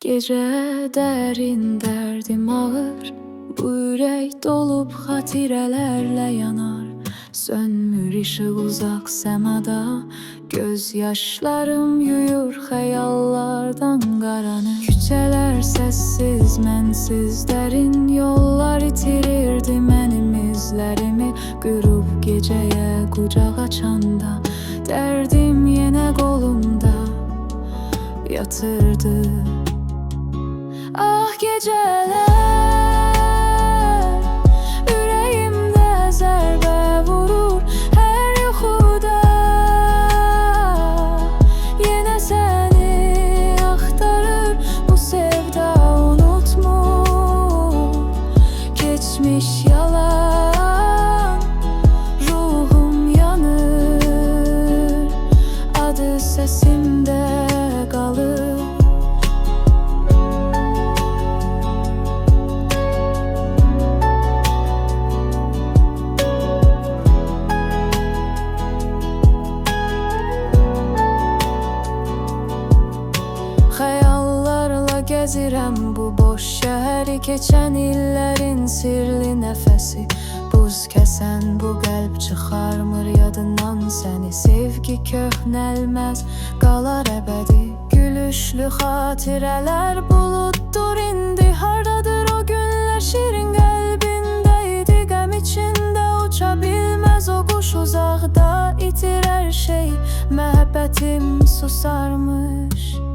Gece derin derdim ağır, bu ürək dolub xatirələrlə yanar. Sönmür işıq uzaq səmada, göz yaşlarım yuyur xəyallardan qaranı. Küçələr səssiz, mənsiz dərin yollar itirirdi mənim izlərimi. Qürub gecəyə qucaq açanda, dərdim yenə qolumda yatırdı. Ah geceler, yüreğimde zərbə vurur her yuxuda. Yenə səni axtarır bu sevda, unutmur geçmiş yalan. Ruhum yanır, adı səsimdə qalır. Xəyallarla gəzirəm bu boş şəhəri, keçən illərin sirli nəfəsi. Buz kəsən bu qəlb çıxarmır yadından səni. Sevgi köhnəlməz, qalar əbədi. Gülüşlü xatirələr buluddur indi. Hardadır o günlər, şirin qəlbində idi. Qəm içində uça bilməz o quş, uzaqda itir hər şey. Məhəbbətim susarmış.